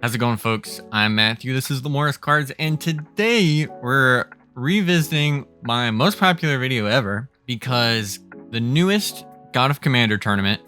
How's it going, folks? I'm Matthew. This is Lemora's Cards, and today we're revisiting my most popular video ever because the newest God of Commander tournament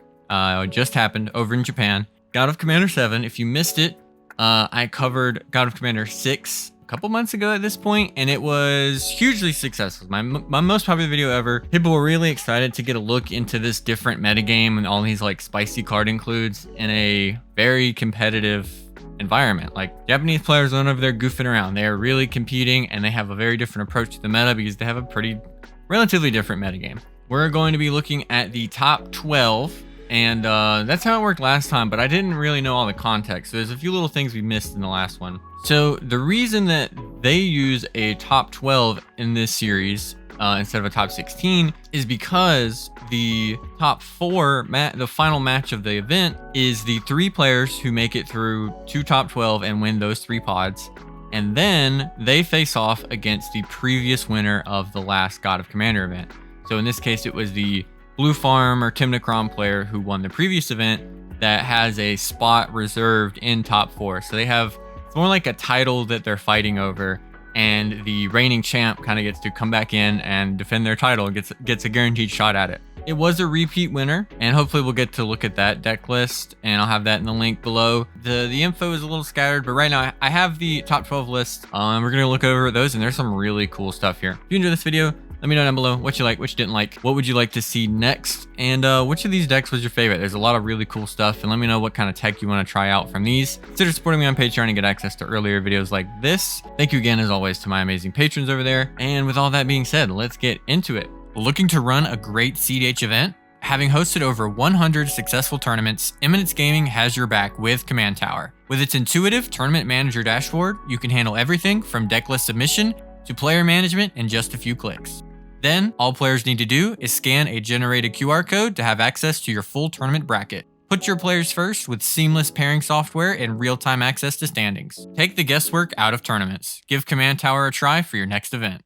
just happened over in Japan. God of Commander 7. If you missed it, I covered God of Commander 6 a couple months ago at this point, and it was hugely successful. My most popular video ever. People were really excited to get a look into this different metagame and all these like spicy card includes in a very competitive environment. Like, Japanese players aren't over there goofing around. They are really competing, and they have a very different approach to the meta because they have a pretty relatively different metagame. We're going to be looking at the top 12, and that's how it worked last time, but I didn't really know all the context. So there's a few little things we missed in the last one. So the reason that they use a top 12 in this series instead of a top 16 is because the top 4, the final match of the event, is the 3 players who make it through 2 top 12 and win those 3 pods. And then they face off against the previous winner of the last God of Commander event. So in this case, it was the Blue Farm or Tymna Kraum player who won the previous event that has a spot reserved in top 4. So they have, it's more like a title that they're fighting over, and the reigning champ kind of gets to come back in and defend their title and gets a guaranteed shot at it. It was a repeat winner, and hopefully we'll get to look at that deck list, and I'll have that in the link below. The info is a little scattered, but right now I have the top 12 list. We're gonna look over those, and there's some really cool stuff here. If you enjoyed this video, let me know down below what you like, what you didn't like, what would you like to see next, and which of these decks was your favorite. There's a lot of really cool stuff, and let me know what kind of tech you want to try out from these. Consider supporting me on Patreon and get access to earlier videos like this. Thank you again, as always, to my amazing patrons over there. And with all that being said, let's get into it. Looking to run a great cEDH event? Having hosted over 100 successful tournaments, Eminence Gaming has your back with Command Tower. With its intuitive tournament manager dashboard, you can handle everything from deck list submission to player management in just a few clicks. Then, all players need to do is scan a generated QR code to have access to your full tournament bracket. Put your players first with seamless pairing software and real-time access to standings. Take the guesswork out of tournaments. Give Command Tower a try for your next event.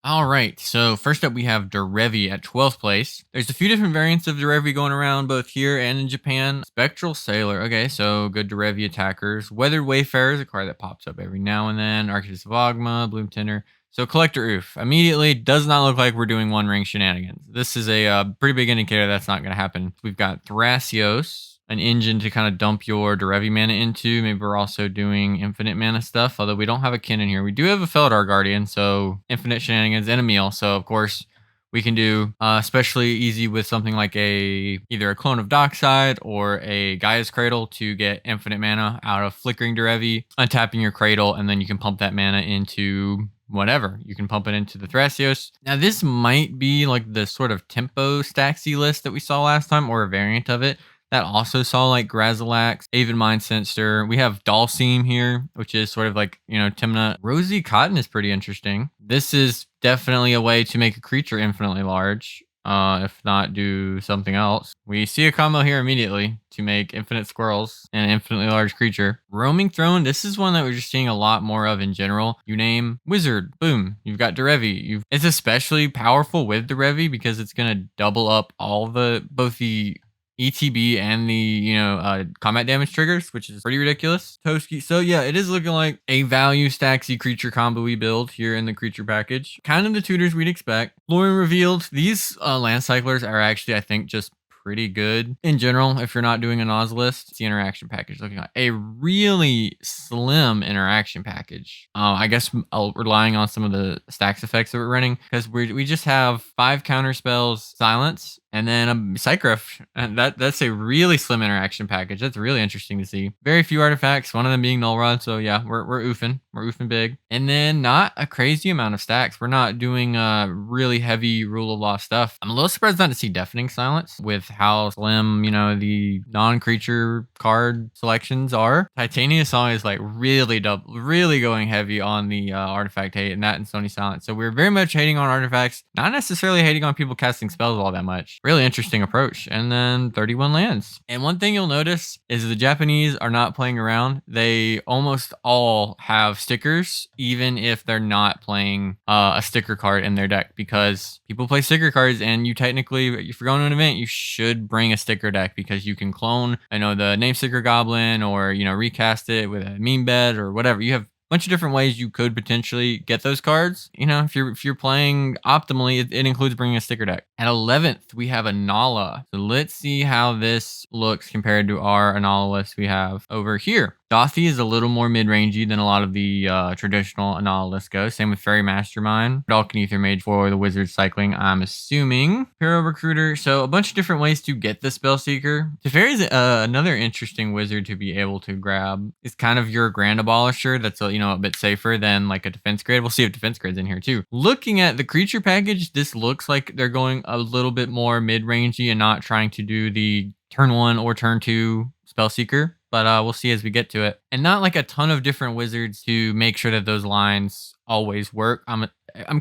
Alright, so first up we have Derevi at 12th place. There's a few different variants of Derevi going around both here and in Japan. Spectral Sailor, okay, so good Derevi attackers. Weathered Wayfarer is a card that pops up every now and then. Architect of Ogma, Bloom Tender. So Collector Oof immediately does not look like we're doing One Ring shenanigans. This is a pretty big indicator that's not going to happen. We've got Thrasios, an engine to kind of dump your Derevi mana into. Maybe we're also doing infinite mana stuff, although we don't have a Kinnan here. We do have a Feldar Guardian, so infinite shenanigans and a meal. So of course we can do especially easy with something like either a clone of Dockside or a Gaia's Cradle to get infinite mana out of Flickering Derevi, untapping your Cradle, and then you can pump that mana into whatever. You can pump it into the Thrasios. Now this might be like the sort of tempo stacksy list that we saw last time, or a variant of it that also saw like Grazilax, Aven Mind Sensor. We have Dalseem here, which is sort of like, you know, Tymna. Rosy Cotton is pretty interesting. This is definitely a way to make a creature infinitely large. If not, do something else. We see a combo here immediately to make infinite squirrels and an infinitely large creature. Roaming Throne, this is one that we're just seeing a lot more of in general. You name Wizard, boom, you've got Derevi. It's especially powerful with Derevi because it's going to double up all both the ETB and the combat damage triggers, which is pretty ridiculous. Toski. So yeah, it is looking like a value stacksy creature combo we build here in the creature package. Kind of the tutors we'd expect. Lauren revealed these land cyclers are actually, I think, just pretty good in general. If you're not doing a Noz list, it's the interaction package looking like a really slim interaction package. I guess relying on some of the stacks effects that we're running, because we just have 5 counter spells, silence, and then a Psycruff, and that's a really slim interaction package. That's really interesting to see. Very few artifacts, one of them being Null Rod. So yeah, we're oofing big. And then not a crazy amount of stacks. We're not doing really heavy Rule of Law stuff. I'm a little surprised not to see Deafening Silence with how slim, the non-creature card selections are. Titania Song is like really going heavy on the artifact hate, and that and Sony Silence. So we're very much hating on artifacts, not necessarily hating on people casting spells all that much. Really interesting approach. And then 31 lands. And one thing you'll notice is the Japanese are not playing around. They almost all have stickers, even if they're not playing a sticker card in their deck, because people play sticker cards, and you technically, if you're going to an event, you should bring a sticker deck because you can clone, the name sticker goblin, or, recast it with a meme bed or whatever. You have bunch of different ways you could potentially get those cards. If you're playing optimally, it includes bringing a sticker deck. At 11th, we have Inalla. So let's see how this looks compared to our Inalla list we have over here. Dothy is a little more mid-rangey than a lot of the traditional Inalla list goes. Same with Fairy Mastermind. Dalkin Ether Mage for the Wizard cycling, I'm assuming. Hero Recruiter. So a bunch of different ways to get the Spellseeker. Teferi is another interesting wizard to be able to grab. It's kind of your Grand Abolisher that's a bit safer than like a defense grade. We'll see if defense grade's in here too. Looking at the creature package, this looks like they're going a little bit more mid-rangey and not trying to do the turn 1 or turn 2 Spellseeker. But we'll see as we get to it. And not like a ton of different wizards to make sure that those lines always work. I'm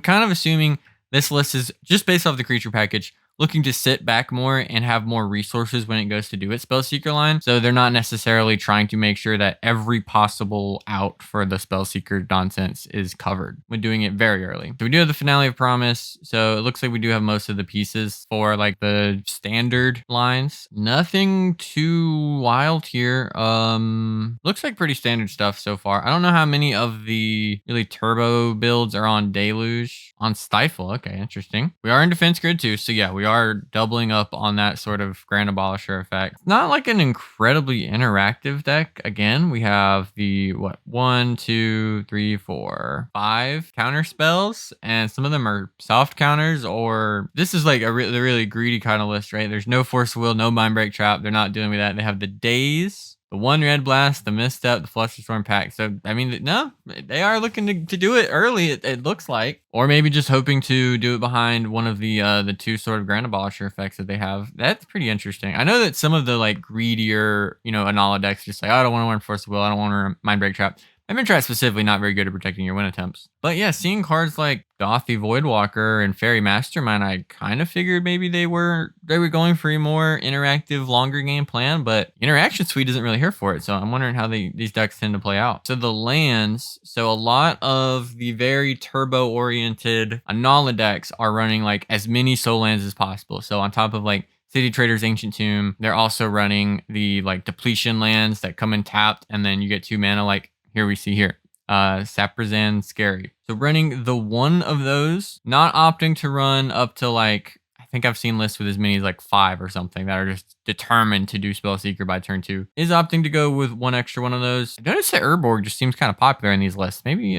kind of assuming this list is just based off the creature package, looking to sit back more and have more resources when it goes to do its Spellseeker line. So they're not necessarily trying to make sure that every possible out for the Spellseeker nonsense is covered when doing it very early. So we do have the Finale of Promise. So it looks like we do have most of the pieces for like the standard lines. Nothing too wild here. Looks like pretty standard stuff so far. I don't know how many of the really turbo builds are on Deluge. On Stifle. Okay, interesting. We are in defense grid too. So yeah, we are doubling up on that sort of Grand Abolisher effect. It's not like an incredibly interactive deck. Again, we have the 1, 2, 3, 4, 5 counter spells, and some of them are soft counters, or this is like the really greedy kind of list, right? There's no Force of Will, no Mind Break Trap. They're not dealing with that. They have the Daze, the 1 Red Blast, the Misstep, the Flusterstorm pack. So, no, they are looking to do it early, it looks like. Or maybe just hoping to do it behind one of the 2 sort of Grand Abolisher effects that they have. That's pretty interesting. I know that some of the like greedier, Inalla decks just like, oh, I don't want to run Force of Will, I don't want to run Mind Break Trap. I've been specifically not very good at protecting your win attempts. But yeah, seeing cards like Dothy Voidwalker and Fairy Mastermind, I kind of figured maybe they were going for a more interactive, longer game plan, but Interaction Suite isn't really here for it. So I'm wondering how these decks tend to play out. So the lands, so a lot of the very turbo-oriented Inalla decks are running like as many soul lands as possible. So on top of like City Trader's Ancient Tomb, they're also running the like depletion lands that come in tapped, and then you get 2 mana like here we see here. Saprazan Scary. So running the one of those, not opting to run up to like, I think I've seen lists with as many as like 5 or something that are just determined to do Spellseeker by turn 2, is opting to go with one extra one of those. I noticed that Urborg just seems kind of popular in these lists. Maybe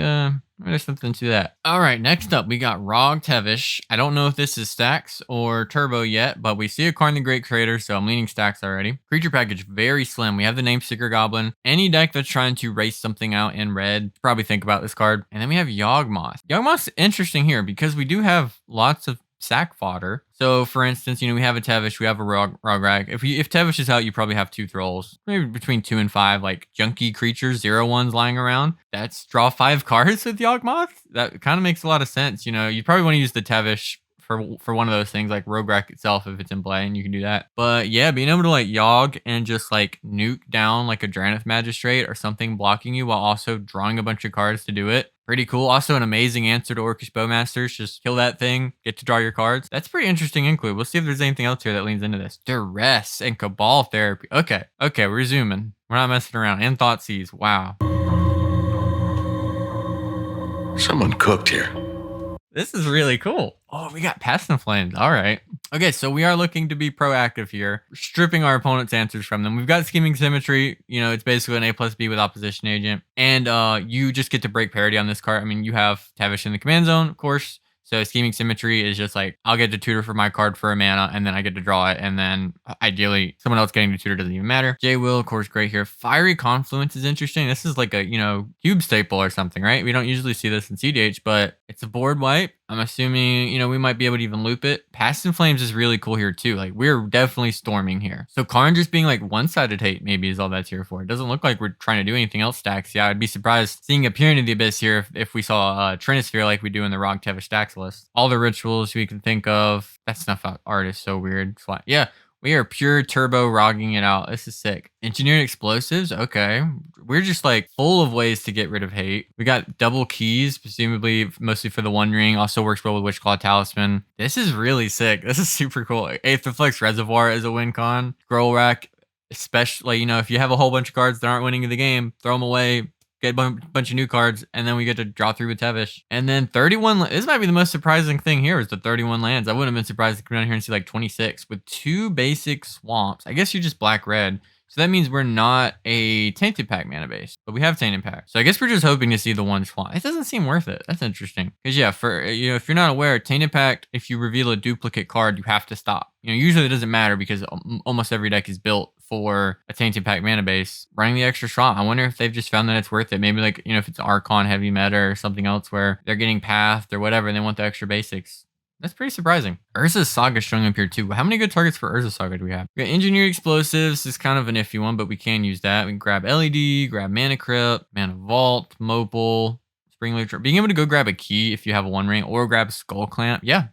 there's something to that. All right, next up, we got Rog Tevesh. I don't know if this is stacks or turbo yet, but we see a Karn the Great Creator, so I'm leaning stacks already. Creature package, very slim. We have the name Sticker Goblin. Any deck that's trying to race something out in red, probably think about this card. And then we have Yawgmoth. Yawgmoth's interesting here because we do have lots of sack fodder. So for instance, we have a Tevesh, we have a Rograkh. If Tevesh is out, you probably have 2 Thralls, maybe between 2 and 5 like junky creatures, 0/1s lying around. That's draw 5 cards with Yawgmoth. That kind of makes a lot of sense. You probably want to use the Tevesh for one of those things like Rograkh itself if it's in play, and you can do that. But yeah, being able to like Yawg and just like nuke down like a Dranith Magistrate or something blocking you while also drawing a bunch of cards to do it. Pretty cool. Also an amazing answer to Orcish Bowmasters. Just kill that thing, get to draw your cards. That's pretty interesting include. We'll see if there's anything else here that leans into this. Duress and Cabal Therapy. Okay, we're zooming. We're not messing around. And Thoughtseize. Wow. Someone cooked here. This is really cool. Oh, we got Passion Flames. All right. Okay, so we are looking to be proactive here, stripping our opponent's answers from them. We've got Scheming Symmetry. It's basically an A+B with Opposition Agent. And you just get to break parity on this card. You have Tevesh in the command zone, of course. So Scheming Symmetry is just like, I'll get to tutor for my card for a mana, and then I get to draw it, and then ideally someone else getting to tutor doesn't even matter. J-Will, of course, great here. Fiery Confluence is interesting. This is like a, cube staple or something, right? We don't usually see this in cEDH, but It's a board wipe. I'm assuming, we might be able to even loop it. Past in Flames is really cool here too. Like, we're definitely storming here. So Karn just being like one-sided hate maybe is all that's here for. It doesn't look like we're trying to do anything else stacks. Yeah, I'd be surprised seeing Appear into the Abyss here if we saw Trinisphere like we do in the Rog Tevesh stacks list. All the rituals we can think of. That snuff out art is so weird. Yeah. We are pure turbo rogging it out. This is sick. Engineered explosives. Okay. We're just like full of ways to get rid of hate. We got double keys, presumably mostly for the One Ring. Also works well with Witchclaw Talisman. This is really sick. This is super cool. Eighth Reflex Reservoir is a win con. Rograkh, especially, if you have a whole bunch of cards that aren't winning the game, throw them away. Get a bunch of new cards, and then we get to draw through with Tevesh. And then 31, this might be the most surprising thing here is the 31 lands. I wouldn't have been surprised to come down here and see like 26 with 2 basic swamps. I guess you're just black-red. So that means we're not a Tainted Pact mana base, but we have Tainted Pact. So I guess we're just hoping to see the one swamp. It doesn't seem worth it. That's interesting. Because yeah, for if you're not aware, Tainted Pact, if you reveal a duplicate card, you have to stop. Usually it doesn't matter because almost every deck is built for a Tainted Pact mana base. Running the extra swamp, I wonder if they've just found that it's worth it. Maybe like, if it's Archon heavy meta or something else where they're getting pathed or whatever and they want the extra basics. That's pretty surprising. Urza's Saga showing up here too. How many good targets for Urza's Saga do we have? We got Engineered Explosives. Is kind of an iffy one, but we can use that. We can grab LED, grab Mana Crypt, Mana Vault, Mopal, Spring Lake. Being able to go grab a key if you have a One Ring or grab Skull Clamp. Yeah,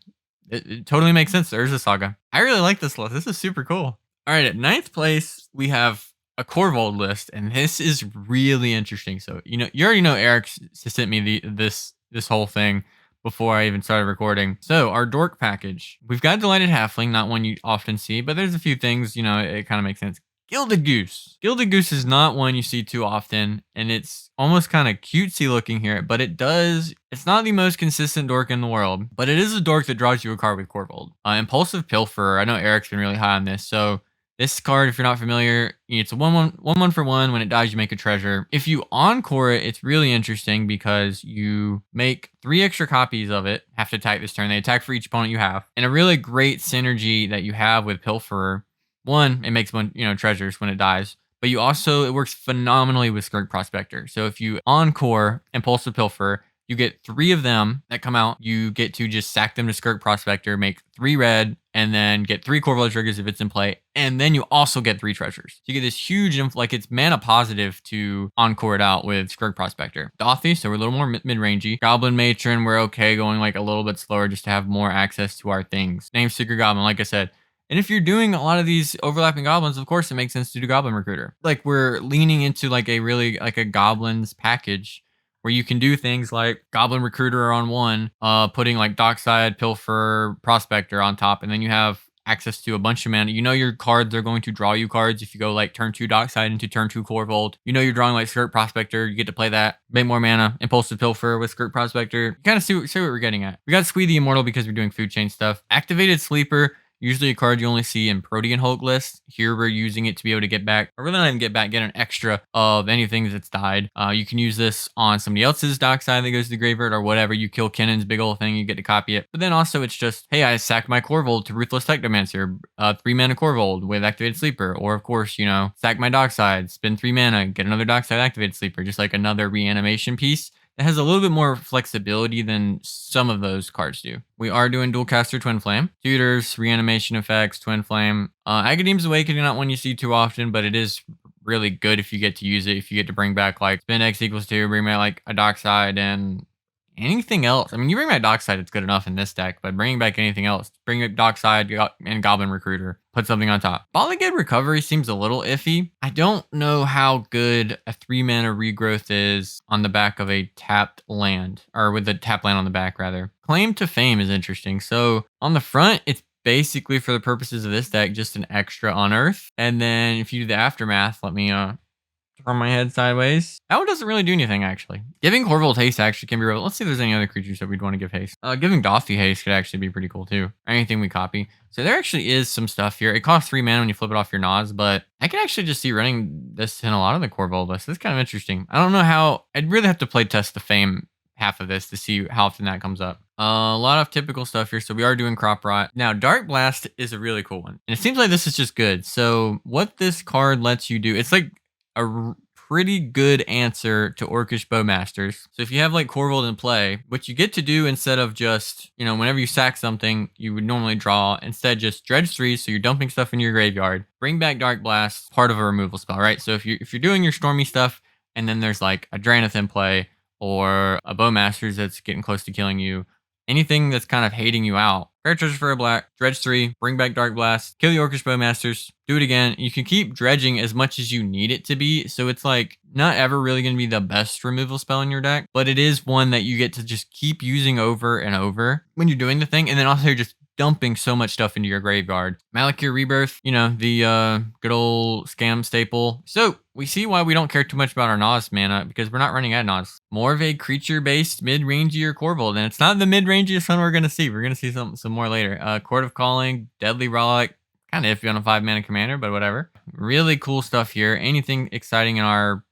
it totally makes sense. Urza's Saga. I really like this list. This is super cool. All right, at 9th place, we have a Korvold list, and this is really interesting. So, you already know Eric sent me this whole thing before I even started recording. So, our dork package. We've got Delighted Halfling, not one you often see, but there's a few things, it kind of makes sense. Gilded Goose. Gilded Goose is not one you see too often, and it's almost kind of cutesy looking here, but it's not the most consistent dork in the world, but it is a dork that draws you a card with Korvold. Impulsive Pilferer. I know Eric's been really high on this, so this card, if you're not familiar, it's a 1/1 for 1. When it dies, you make a treasure. If you encore it, it's really interesting because you make 3 extra copies of it. Have to attack this turn. They attack for each opponent you have. And a really great synergy that you have with Pilferer. One, it makes treasures when it dies. But it works phenomenally with Skirk Prospector. So if you encore Impulsive Pilferer, you get 3 of them that come out. You get to just sack them to Skirk Prospector, make 3 red, and then get 3 Korvold triggers if it's in play. And then you also get 3 treasures. So you get this huge, it's mana positive to encore it out with Skirk Prospector. Dothy, so we're a little more mid-rangey. Goblin Matron, we're okay going like a little bit slower just to have more access to our things. Nameseeker Goblin, like I said. And if you're doing a lot of these overlapping goblins, of course it makes sense to do Goblin Recruiter. Like we're leaning into like a goblins package where you can do things like Goblin Recruiter on one, putting like Dockside, Pilfer, Prospector on top, and then you have access to a bunch of mana. Your cards are going to draw you cards if you go like turn 2 Dockside into turn 2 Korvold. You're drawing like Skirk Prospector, you get to play that. Make more mana, Impulsive Pilfer with Skirk Prospector. You kind of see what we're getting at. We got Squee the Immortal because we're doing food chain stuff. Activated Sleeper. Usually a card you only see in Protean Hulk lists. Here we're using it to be able to get back, or really not even get back, get an extra of anything that's died. You can use this on somebody else's Dockside that goes to the graveyard or whatever. You kill Kinnan's big old thing, you get to copy it. But then also it's just, hey, I sacked my Korvold to Ruthless Technomancer, 3 mana Korvold with Activated Sleeper. Or of course, sack my Dockside, spend 3 mana, get another Dockside Activated Sleeper, just like another reanimation piece. It has a little bit more flexibility than some of those cards do. We are doing Dualcaster Twin Flame. Tutors, Reanimation Effects, Twin Flame. Academ's Awakening, not one you see too often, but it is really good if you get to use it. If you get to bring back like spend X equals 2, bring back like a Dockside and anything else. I mean, you bring back Dockside, it's good enough in this deck, but bringing back anything else, bring back Dockside and Goblin Recruiter, put something on top. Bolligad Recovery seems a little iffy. I don't know how good a 3 mana regrowth is on the back of a tapped land, or with a tapped land on the back rather. Claim to Fame is interesting. So on the front, it's basically for the purposes of this deck, just an extra unearth. And then if you do the aftermath, let me turn my head sideways. That one doesn't really do anything, actually. Giving Korvold haste actually can be real. Let's see if there's any other creatures that we'd want to give haste. Giving Dothy haste could actually be pretty cool, too. Or anything we copy. So there actually is some stuff here. It costs 3 mana when you flip it off your Nas, but I can actually just see running this in a lot of the Korvold lists. It's kind of interesting. I don't know how... I'd really have to play test the Fame half of this to see how often that comes up. A lot of typical stuff here. So we are doing Crop Rot. Now, Darkblast is a really cool one. And it seems like this is just good. So what this card lets you do... It's like a pretty good answer to Orcish Bowmasters. So if you have like Korvold in play, what you get to do instead of just, you know, whenever you sack something, you would normally draw, instead just dredge 3, so you're dumping stuff into your graveyard. Bring back Darkblast, part of a removal spell, right? So if you're doing your Stormy stuff, and then there's like a Drannith in play, or a Bowmasters that's getting close to killing you, anything that's kind of hating you out, Rare Treasure for a black, dredge 3, bring back Darkblast, kill the Orcish Bowmasters, do it again. You can keep dredging as much as you need it to be, so it's like not ever really going to be the best removal spell in your deck, but it is one that you get to just keep using over and over when you're doing the thing, and then also you're just dumping so much stuff into your graveyard. Malakir Rebirth, you know, the good old scam staple. So we see why we don't care too much about our Nas mana, because we're not running at Nas. More of a creature-based mid-rangier Korvold, and it's not the mid-rangiest one we're going to see. We're going to see some more later. Court of Calling, Deadly Relic, kind of iffy on a 5-mana commander, but whatever. Really cool stuff here. Anything exciting in our...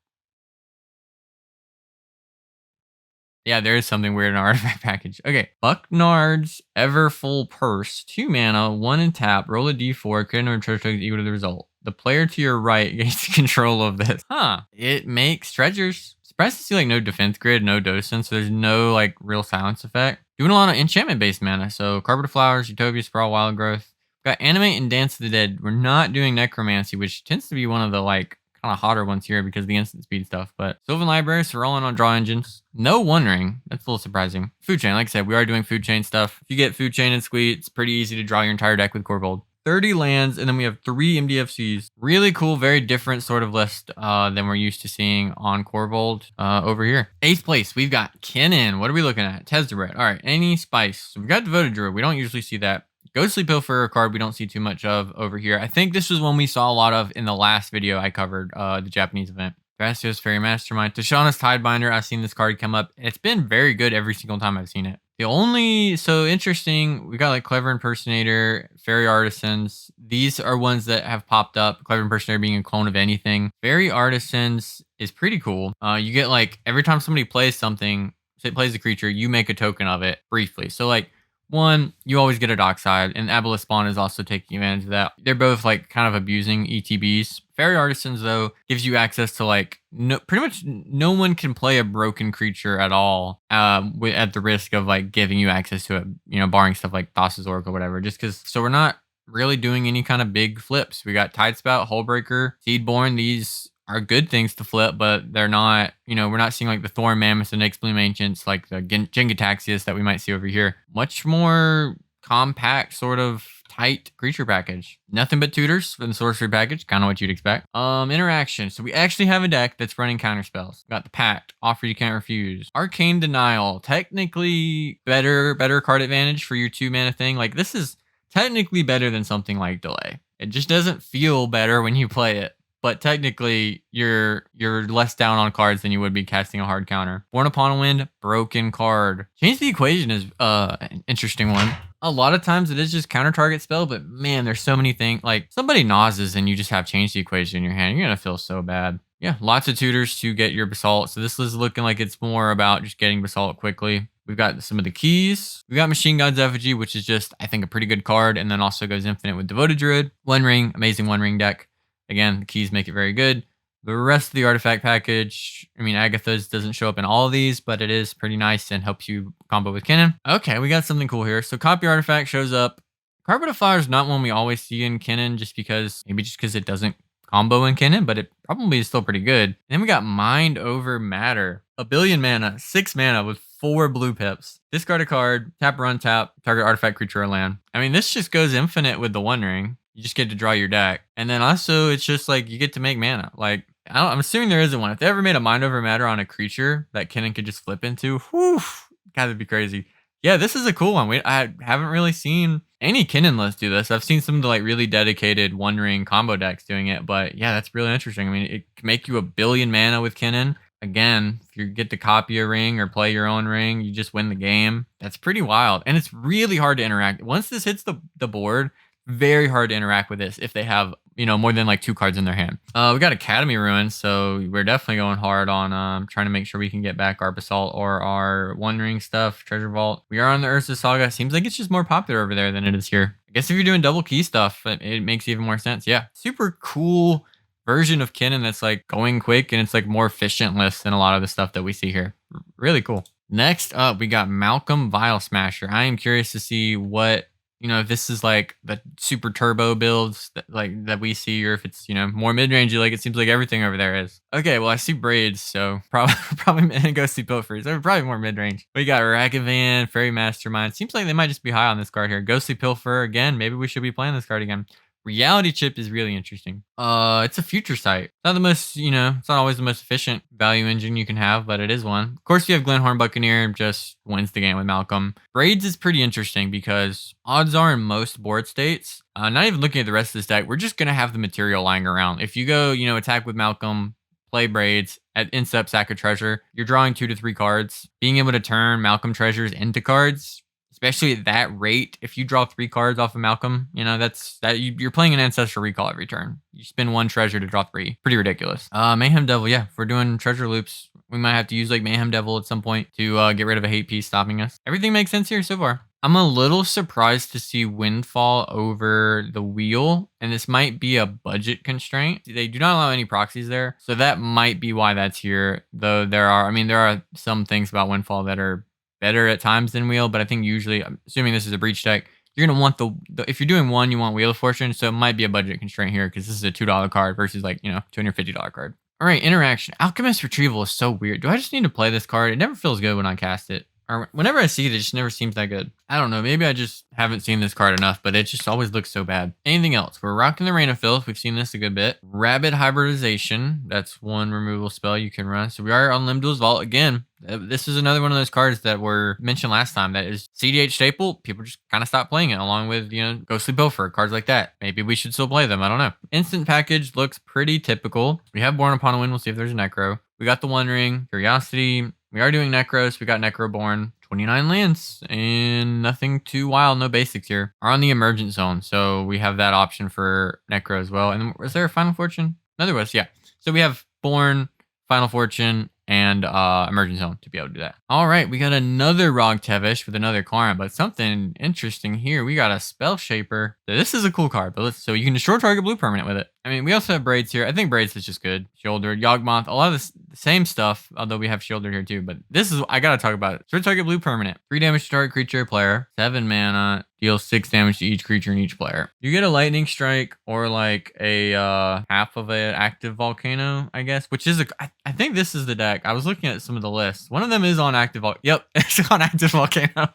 Yeah, there is something weird in our artifact package. Okay, Bucknard's Everfull Purse, 2 mana, 1 in tap, roll a d4, create another treasure token equal to the result. The player to your right gains control of this. Huh. It makes treasures. Surprised to see like no defense grid, no docent, so there's no like real silence effect. Doing a lot of enchantment-based mana, so Carpet of Flowers, Utopia, Sprawl, Wild Growth. Got Animate and Dance of the Dead. We're not doing Necromancy, which tends to be one of the like kind of hotter ones here because of the instant speed stuff. But Sylvan Library, so we're rolling on draw engines. No Wondering. That's a little surprising. Food Chain, like I said, we are doing Food Chain stuff. If you get Food Chain and Squeak, it's pretty easy to draw your entire deck with Korvold. 30 lands, and then we have 3 MDFCs. Really cool, very different sort of list than we're used to seeing on Korvold over here. 8th place, we've got Kinnan. What are we looking at? Tezzeret. All right, any spice. So we've got Devoted Druid. We don't usually see that. Ghostly Pilfer, a card we don't see too much of over here. I think this was one we saw a lot of in the last video I covered, the Japanese event. Thrasios Fairy Mastermind. Tishana's Tidebinder. I've seen this card come up. It's been very good every single time I've seen it. The only, so interesting, we got like Clever Impersonator, Fairy Artisans. These are ones that have popped up. Clever Impersonator being a clone of anything. Fairy Artisans is pretty cool. You get like, every time somebody plays something, say plays a creature, you make a token of it briefly. So like, one, you always get a Dockside, and Aboleth Spawn is also taking advantage of that. They're both like kind of abusing ETBs. Fairy Artisans, though, gives you access to like, pretty much no one can play a broken creature at all at the risk of like giving you access to it, you know, barring stuff like Thassa's Oracle or whatever, just because, so we're not really doing any kind of big flips. We got Tidespout, Hullbreaker, Seedborn. These are good things to flip, but they're not, you know, we're not seeing like the Thorn Mammoth and Nyx Bloom Ancients, like the Jingataxias that we might see over here. Much more compact, sort of tight creature package. Nothing but tutors for the sorcery package, kind of what you'd expect. Interaction. So we actually have a deck that's running counter spells. Got the Pact, Offer You Can't Refuse, Arcane Denial, technically better card advantage for your 2 mana thing. Like this is technically better than something like Delay. It just doesn't feel better when you play it. But technically, you're less down on cards than you would be casting a hard counter. Born Upon a Wind, broken card. Change the Equation is an interesting one. A lot of times it is just counter target spell, but man, there's so many things. Like somebody nauses and you just have Change the Equation in your hand. You're gonna feel so bad. Yeah, lots of tutors to get your Basalt. So this is looking like it's more about just getting Basalt quickly. We've got some of the keys. We've got Machine God's Effigy, which is just, I think, a pretty good card, and then also goes infinite with Devoted Druid. One Ring, amazing One Ring deck. Again, the keys make it very good. The rest of the artifact package, I mean, Agatha's doesn't show up in all of these, but it is pretty nice and helps you combo with Kinnan. Okay, we got something cool here. So Copy Artifact shows up. Carpet of Flowers is not one we always see in Kinnan, just because it doesn't combo in Kinnan, but it probably is still pretty good. And then we got Mind Over Matter. 1 billion mana, 6 mana with 4 blue pips. Discard a card, tap or untap, target artifact, creature, or land. I mean, this just goes infinite with the One Ring. You just get to draw your deck. And then also, it's just like, you get to make mana. Like, I'm assuming there isn't one. If they ever made a Mind Over Matter on a creature that Kinnan could just flip into, whew, God, that'd be crazy. Yeah, this is a cool one. I haven't really seen any Kinnan list do this. I've seen some of the like really dedicated One Ring combo decks doing it, but yeah, that's really interesting. I mean, it can make you 1 billion mana with Kinnan. Again, if you get to copy a ring or play your own ring, you just win the game. That's pretty wild. And it's really hard to interact. Once this hits the board, very hard to interact with this if they have, you know, more than like 2 cards in their hand. We got Academy Ruins, so we're definitely going hard on trying to make sure we can get back our Basalt or our One Ring stuff, Treasure Vault. We are on the Ursa Saga. Seems like it's just more popular over there than it is here. I guess if you're doing double key stuff, it makes even more sense. Yeah, super cool version of Kinnan that's like going quick and it's like more efficient list than a lot of the stuff that we see here. Really cool. Next up, we got Malcolm Vialsmasher. I am curious to see what, if this is like the super turbo builds that we see, or if it's, more mid-rangey, like it seems like everything over there is. Okay, well, I see braids, so probably Ghostly Pilfers. They're probably more mid-range. We got Ragavan, Fairy Mastermind. Seems like they might just be high on this card here. Ghostly Pilfer, again, maybe we should be playing this card again. Reality Chip is really interesting. It's a future sight. Not the most, it's not always the most efficient value engine you can have, but it is one. Of course, you have Glenhorn Buccaneer, just wins the game with Malcolm. Braids is pretty interesting because odds are in most board states, not even looking at the rest of this deck, we're just going to have the material lying around. If you go, attack with Malcolm, play Braids, at instep, sack a treasure, you're drawing 2 to 3 cards. Being able to turn Malcolm treasures into cards, especially at that rate, if you draw 3 cards off of Malcolm, you're playing an Ancestral Recall every turn. You spend 1 treasure to draw 3. Pretty ridiculous. Mayhem Devil, yeah. If we're doing treasure loops, we might have to use like Mayhem Devil at some point to get rid of a hate piece stopping us. Everything makes sense here so far. I'm a little surprised to see Windfall over the Wheel, and this might be a budget constraint. They do not allow any proxies there, so that might be why that's here. Though there are some things about Windfall that are better at times than Wheel, but I think usually, I'm assuming this is a breach deck, you're going to want the if you're doing one, you want Wheel of Fortune, so it might be a budget constraint here because this is a $2 card versus like, $250 card. All right, interaction. Alchemist Retrieval is so weird. Do I just need to play this card? It never feels good when I cast it. Or whenever I see it, it just never seems that good. I don't know. Maybe I just haven't seen this card enough, but it just always looks so bad. Anything else? We're rocking the Rain of Filth. We've seen this a good bit. Rabid Hybridization. That's one removal spell you can run. So we are on Limdol's Vault again. This is another one of those cards that were mentioned last time that is cEDH staple. People just kind of stopped playing it along with, Ghostly Pilfer, cards like that. Maybe we should still play them. I don't know. Instant package looks pretty typical. We have Born Upon a Wind. We'll see if there's a Necro. We got the One Ring, Curiosity. We are doing Necros. We got Necroborn. 29 lands and nothing too wild, no basics here. Are on the Emergent Zone, so we have that option for Necro as well. And was there a Final Fortune? No, there was, yeah. So we have Born, Final Fortune, and Emergent Zone to be able to do that. All right, we got another Rog Tevesh with another Karma, but something interesting here. We got a Spell Shaper. So this is a cool card, but so you can destroy target blue permanent with it. I mean, we also have Braids here. I think Braids is just good. Shouldered, Yawgmoth, a lot of the same stuff, although we have Shouldered here too. But this is, I gotta talk about it. Destroy target blue permanent. 3 damage to target creature or player. 7 mana. Deals 6 damage to each creature and each player. You get a Lightning Strike or like a half of an Active Volcano, I guess, which is I think this is the deck. I was looking at some of the lists. One of them is on Active Volcano. Yep, it's on Active Volcano.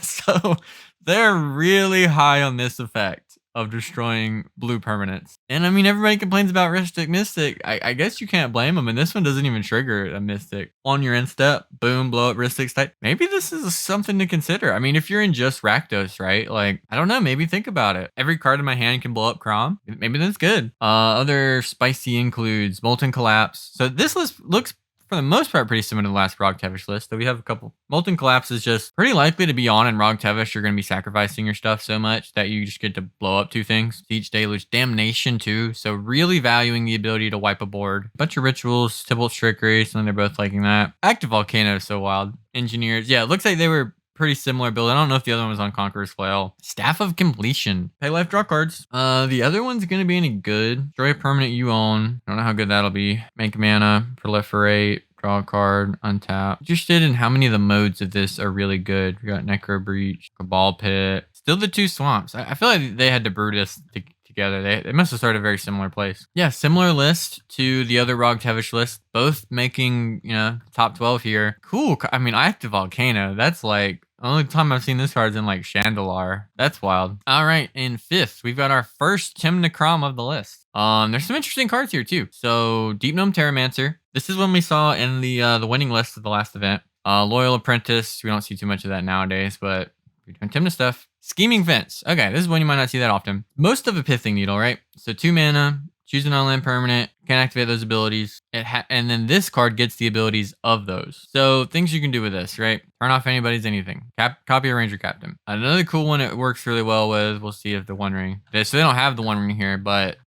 So they're really high on this effect of destroying blue permanents. And I mean, everybody complains about Rhystic Mystic. I guess you can't blame them. And this one doesn't even trigger a Mystic. On your end step, boom, blow up Rhystic's type. Maybe this is something to consider. I mean, if you're in just Rakdos, right? Like, I don't know, maybe think about it. Every card in my hand can blow up Kraum. Maybe that's good. Other spicy includes Molten Collapse. So this list looks for the most part pretty similar to the last Rog Tevesh list. So we have a couple. Molten Collapse is just pretty likely to be on in Rog Tevesh. You're going to be sacrificing your stuff so much that you just get to blow up 2 things. Siege Deluge, Damnation too. So really valuing the ability to wipe a board. Bunch of rituals, Tybalt's Trickery, so they're both liking that. Active Volcano is so wild. Engineers, yeah, it looks like they were pretty similar build. I don't know if the other one was on Conqueror's Flail. Staff of Completion. Pay life, draw cards. The other one's going to be any good. Destroy a permanent you own. I don't know how good that'll be. Make mana, proliferate. Draw a card, untap. Interested in how many of the modes of this are really good. We got Necro Breach, Cabal Pit. Still the 2 swamps. I feel like they had to brew this together. They must have started a very similar place. Yeah, similar list to the other Rog Tevesh list. Both making, top 12 here. Cool. I mean, Active Volcano. That's like, the only time I've seen this card's in like Chandelar. That's wild. All right, in 5th, we've got our first Tymna Kraum of the list. There's some interesting cards here too. So Deep Gnome Terramancer. This is one we saw in the winning list of the last event. Loyal Apprentice. We don't see too much of that nowadays, but we're doing Tymna stuff. Scheming Fence. Okay, this is one you might not see that often. Most of a Pithing Needle, right? So 2 mana. Choose an unland permanent, can activate those abilities, and then this card gets the abilities of those. So things you can do with this, right? Turn off anybody's anything. Copy a Ranger Captain. Another cool one it works really well with, we'll see if the One Ring. So they don't have the One Ring here, but,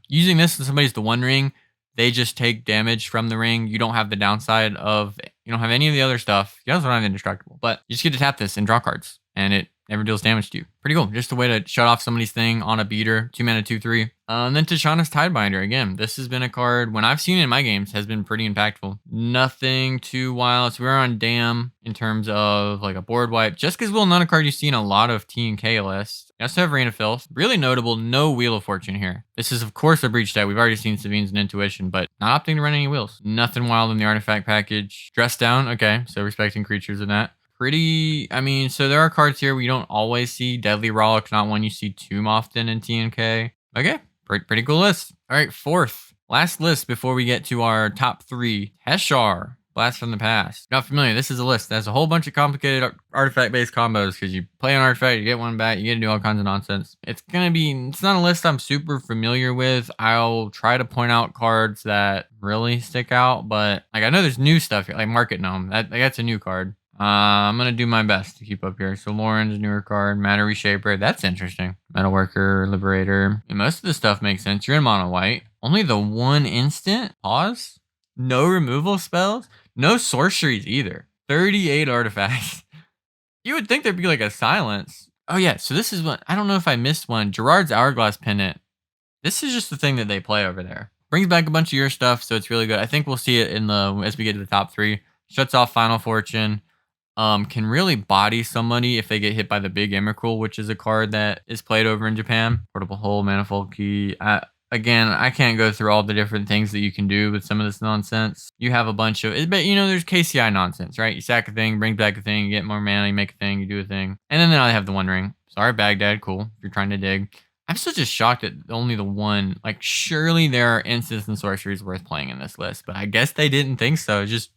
using this and somebody's the One Ring, they just take damage from the ring. You don't have the downside of, you don't have any of the other stuff. You also don't have Indestructible, but you just get to tap this and draw cards, and it never deals damage to you. Pretty cool. Just a way to shut off somebody's thing on a beater. 2 mana, 2/3. And then Tashaana's Tidebinder. Again, this has been a card, when I've seen it in my games, has been pretty impactful. Nothing too wild. So we're on Dam in terms of like a board wipe. Just because not a card you see in a lot of TnK lists. You also have Rain of Filth. Really notable, no Wheel of Fortune here. This is, of course, a breach deck. We've already seen Savines and Intuition, but not opting to run any wheels. Nothing wild in the artifact package. Dress down. Okay, so respecting creatures in that. Pretty, I mean, so there are cards here we don't always see. Deadly Rollick, not one you see too often in TnK. Okay, pretty cool list. All right, fourth, last list before we get to our top 3. Teshar, Blast from the Past. Not familiar, this is a list that has a whole bunch of complicated artifact-based combos because you play an artifact, you get one back, you get to do all kinds of nonsense. It's not a list I'm super familiar with. I'll try to point out cards that really stick out, but like I know there's new stuff here, like Market Gnome. That's a new card. I'm going to do my best to keep up here. So Lauren's newer card, Matter Reshaper. That's interesting. Metalworker, Liberator. And most of the stuff makes sense. You're in mono white. Only the 1 instant? Pause? No removal spells? No sorceries either. 38 artifacts. You would think there'd be like a silence. Oh yeah, so this is one. I don't know if I missed one. Gerard's Hourglass Pendant. This is just the thing that they play over there. Brings back a bunch of your stuff, so it's really good. I think we'll see it as we get to the top 3. Shuts off Final Fortune. Can really body somebody if they get hit by the Big Emrakul, which is a card that is played over in Japan. Portable Hole, Manifold Key. Again, I can't go through all the different things that you can do with some of this nonsense. You have a bunch of, but there's KCI nonsense, right? You sack a thing, bring back a thing, you get more mana, you make a thing, you do a thing. And then I have the One Ring. Sorry, Baghdad, cool, if you're trying to dig. I'm still just shocked at only the 1. Like, surely there are instants and sorceries worth playing in this list, but I guess they didn't think so. Just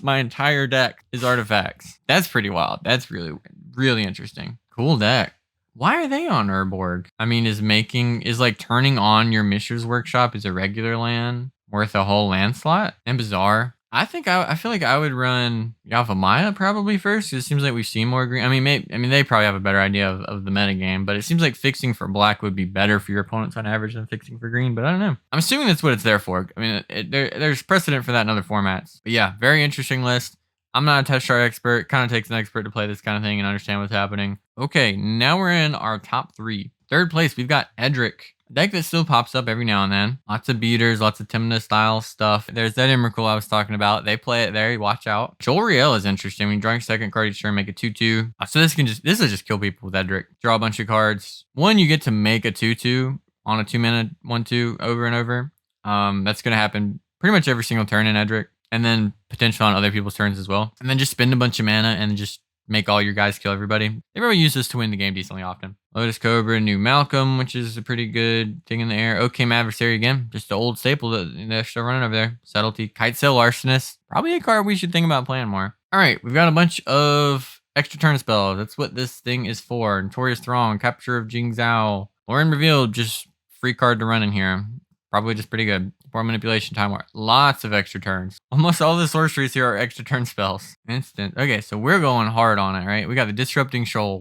my entire deck is artifacts. That's pretty wild. That's really, really interesting. Cool deck. Why are they on Urborg? I mean, is like turning on your Mishra's Workshop is a regular land worth a whole land slot? And bizarre. I feel like I would run Yavimaya probably first. It seems like we've seen more green. I mean, they probably have a better idea of the metagame, but it seems like fixing for black would be better for your opponents on average than fixing for green, but I don't know. I'm assuming that's what it's there for. I mean, there's precedent for that in other formats. But yeah, very interesting list. I'm not a Teshar expert. Kind of takes an expert to play this kind of thing and understand what's happening. Okay, now we're in our top 3. Third place, we've got Edric. A deck that still pops up every now and then. Lots of beaters, lots of Tymna style stuff. There's that Emrakul I was talking about. They play it there. Watch out. Jolriel is interesting. When you draw your second card each turn, make a 2/2. So this will just kill people with Edric. Draw a bunch of cards. One, you get to make a 2/2 on a 2 mana 1/2 over and over. That's gonna happen pretty much every single turn in Edric. And then potential on other people's turns as well. And then just spend a bunch of mana and just make all your guys kill everybody. They probably use this to win the game decently often. Lotus Cobra, New Malcolm, which is a pretty good thing in the air. Oakham Adversary again, just the old staple that they're still running over there. Subtlety, Kitesail Arsonist, probably a card we should think about playing more. All right, we've got a bunch of extra turn spells. That's what this thing is for. Notorious Throng, Capture of Jingzhou. Lauren Revealed, just free card to run in here. Probably just pretty good. More manipulation, time war. Lots of extra turns. Almost all the sorceries here are extra turn spells. Instant. Okay, so we're going hard on it, right? We got the Disrupting Shoal.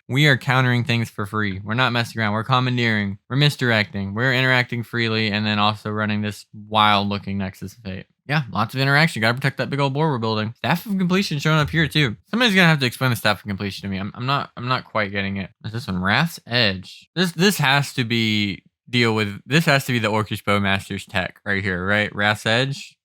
We are countering things for free. We're not messing around. We're commandeering. We're misdirecting. We're interacting freely, and then also running this wild-looking Nexus of Fate. Yeah, lots of interaction. Gotta protect that big old board we're building. Staff of Completion showing up here too. Somebody's gonna have to explain the Staff of Completion to me. I'm not quite getting it. Is this one Wrath's Edge? This has to be the Orcish Bowmaster's tech right here, right? Wrath's Edge,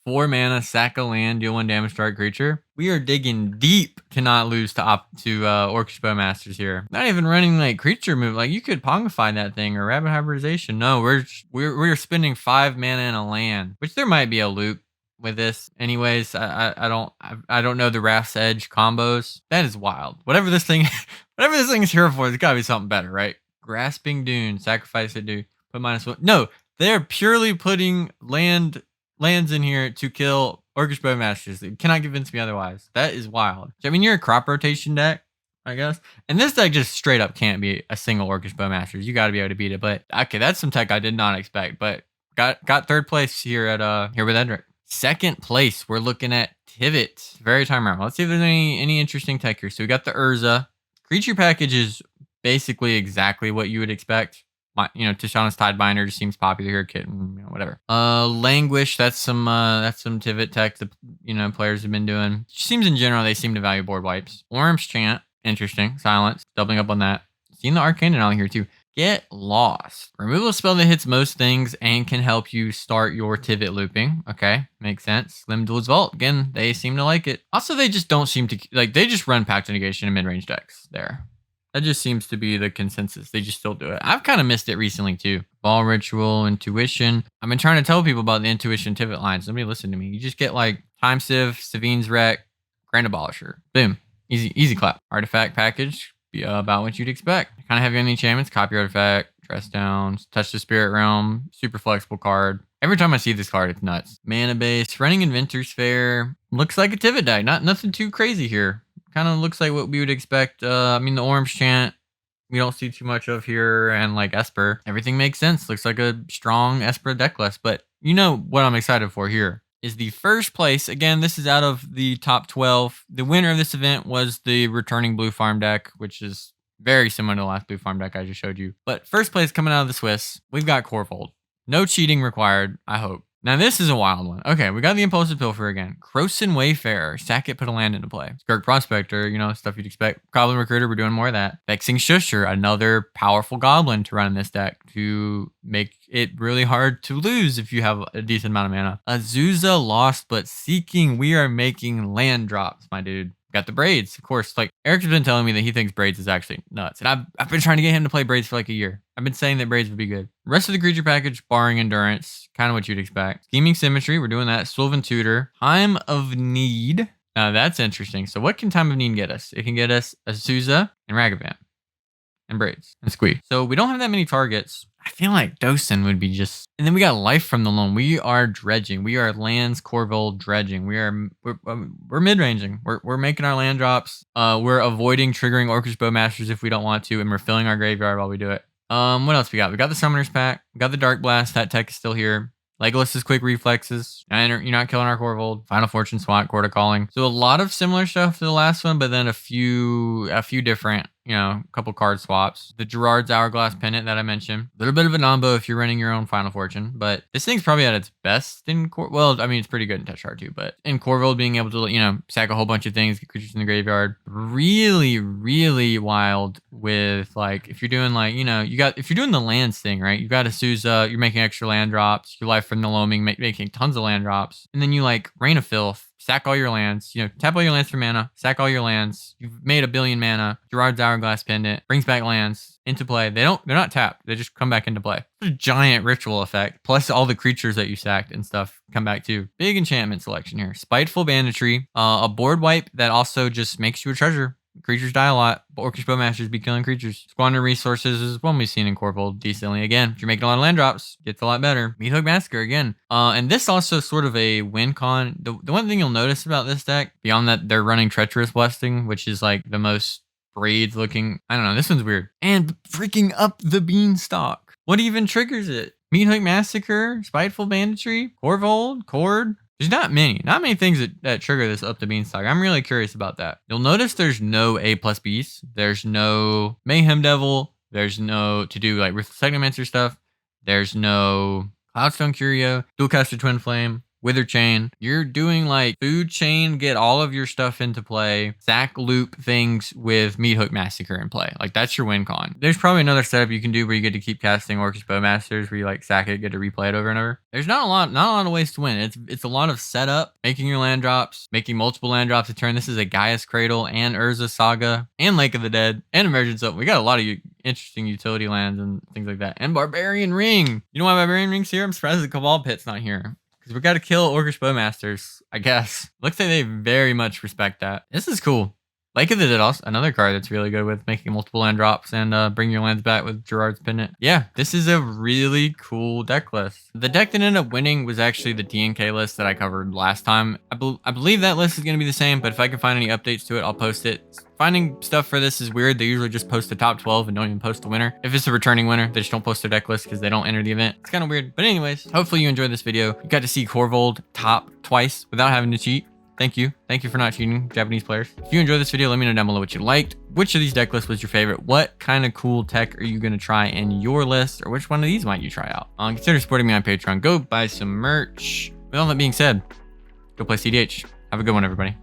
4 mana, sack a land, deal 1 damage to target creature. We are digging deep to not lose to Orcish Bowmasters here. Not even running like creature move. Like you could Pongify that thing or Rabbit Hybridization. No, we're spending 5 mana in a land, which there might be a loop with this. Anyways, I don't know the Wrath's Edge combos. That is wild. Whatever this thing is here for, there's gotta be something better, right? Grasping Dune, sacrifice it, do put -1. No, they're purely putting lands in here to kill Orcish Bowmasters. You cannot convince me otherwise. That is wild. I mean, you're a crop rotation deck, I guess. And this deck just straight up can't be a single Orcish Bowmasters. You got to be able to beat it. But okay, that's some tech I did not expect. But got third place here with Edric. Second place, we're looking at Tivit. Very time round. Let's see if there's any interesting tech here. So we got the Urza. Creature package is basically exactly what you would expect. Tashaana's Tidebinder just seems popular here. Kitten, whatever. Languish, that's some Tivit tech that players have been doing. Seems in general they seem to value board wipes. Orm's Chant, Interesting. Silence. Doubling up on that. Seeing the Arcane out here too. Get Lost. Removal spell that hits most things and can help you start your Tivit looping. Okay, makes sense. Lim Duel's Vault. Again, they seem to like it. Also, they just don't seem to, like, they just run Pact of Negation in mid-range decks there. That just seems to be the consensus. They just still do it. I've kind of missed it recently too. Ball Ritual, Intuition. I've been trying to tell people about the Intuition Tivit lines. Nobody listen to me. You just get like Time Sieve, Savine's Wreck, Grand Abolisher. Boom. Easy clap. Artifact package. About what you'd expect. Kind of heavy on the enchantments. Copy Artifact, Dress Downs, Touch the Spirit Realm, super flexible card. Every time I see this card, it's nuts. Mana base, running Inventor's Fair. Looks like a Tivit deck. Nothing too crazy here. Kind of looks like what we would expect. I mean, the Orange Chant, we don't see too much of here, and like Esper. Everything makes sense. Looks like a strong Esper deck list, but you know what I'm excited for here is the first place. Again, this is out of the top 12. The winner of this event was the returning Blue Farm deck, which is very similar to the last Blue Farm deck I just showed you. But first place coming out of the Swiss, we've got Korvold. No cheating required, I hope. Now this is a wild one. Okay, we got the Impulsive Pilfer again. Krosan Wayfarer, sack it, put a land into play. Skirk Prospector, you know, stuff you'd expect. Goblin Recruiter, we're doing more of that. Vexing Shusher, another powerful goblin to run in this deck to make it really hard to lose if you have a decent amount of mana. Azusa, Lost but Seeking, we are making land drops, my dude. Got the Braids, of course. Like, Eric's been telling me that he thinks Braids is actually nuts. And I've been trying to get him to play Braids for like a year. I've been saying that Braids would be good. Rest of the creature package, barring Endurance, kind of what you'd expect. Scheming Symmetry, we're doing that. Sylvan Tutor. Time of Need. Now that's interesting. So what can Time of Need get us? It can get us Azusa and Ragavan. And Braids. And Squee. So we don't have that many targets. I feel like Dosen would be just... And then we got Life from the Loam. We are dredging. We are lands Korvold dredging. We're mid-ranging. We're making our land drops. We're avoiding triggering Orcish Bowmasters if we don't want to, and we're filling our graveyard while we do it. What else we got? We got the Summoner's Pack. We got the Darkblast. That tech is still here. Legolas's Quick Reflexes. You're not killing our Korvold. Final Fortune Swat, Court of Calling. So a lot of similar stuff to the last one, but then a few different, you know, a couple card swaps. The Gerard's Hourglass Pendant that I mentioned. A little bit of a nombo if you're running your own Final Fortune, but this thing's probably at its best in well, I mean, it's pretty good in Teshar too, but in Korvold being able to, you know, sack a whole bunch of things, get creatures in the graveyard. Really, really wild with like, if you're doing like, you know, if you're doing the lands thing, right? You've got a Sousa, you're making extra land drops, your Life from the Loaming, making tons of land drops. And then you like Rain of Filth, sack all your lands, you know, tap all your lands for mana, sack all your lands. You've made 1 billion mana. Gerard's Hourglass Pendant brings back lands into play. They're not tapped. They just come back into play. It's a giant ritual effect. Plus all the creatures that you sacked and stuff come back too. Big enchantment selection here. Spiteful Banditry, a board wipe that also just makes you a treasure. Creatures die a lot. Orcish Bowmasters be killing creatures. Squander Resources is one we've seen in Korvold decently. Again, if you're making a lot of land drops, gets a lot better. Meathook Massacre again. And this also sort of a win con. The one thing you'll notice about this deck, beyond that they're running Treacherous Blessing, which is like the most Braids looking. I don't know. This one's weird. And freaking up the Beanstalk. What even triggers it? Meathook Massacre, Spiteful Banditry, Korvold, Cord. There's not many things that trigger this up the Beanstalk. I'm really curious about that. You'll notice there's no A+ beasts. There's no Mayhem Devil. There's no to do like Segmentor stuff. There's no Cloudstone Curio, Dualcaster Twin Flame, Wither Chain. You're doing like Food Chain, get all of your stuff into play, sack loop things with Meathook Massacre in play. Like that's your win con. There's probably another setup you can do where you get to keep casting Orcish Bowmasters where you like sack it, get to replay it over and over. There's not a lot of ways to win. It's a lot of setup, making your land drops, making multiple land drops a turn. This is a Gaia's Cradle and Urza Saga and Lake of the Dead and Emergence Up. We got a lot of interesting utility lands and things like that. And Barbarian Ring. You know why Barbarian Ring's here? I'm surprised the Cabal Pit's not here. Because we got to kill Orcish Bowmasters, I guess. Looks like they very much respect that. This is cool. Lake of the Dead, also another card that's really good with making multiple land drops and bring your lands back with Gerard's Pendant. Yeah, this is a really cool deck list. The deck that ended up winning was actually the TnK list that I covered last time. I believe that list is going to be the same, but if I can find any updates to it, I'll post it. Finding stuff for this is weird. They usually just post the top 12 and don't even post the winner. If it's a returning winner, they just don't post their deck list because they don't enter the event. It's kind of weird. But anyways, hopefully you enjoyed this video. You got to see Korvold top twice without having to cheat. Thank you. Thank you for not cheating, Japanese players. If you enjoyed this video, let me know down below what you liked. Which of these deck lists was your favorite? What kind of cool tech are you going to try in your list? Or which one of these might you try out? Consider supporting me on Patreon. Go buy some merch. With all that being said, go play cEDH. Have a good one, everybody.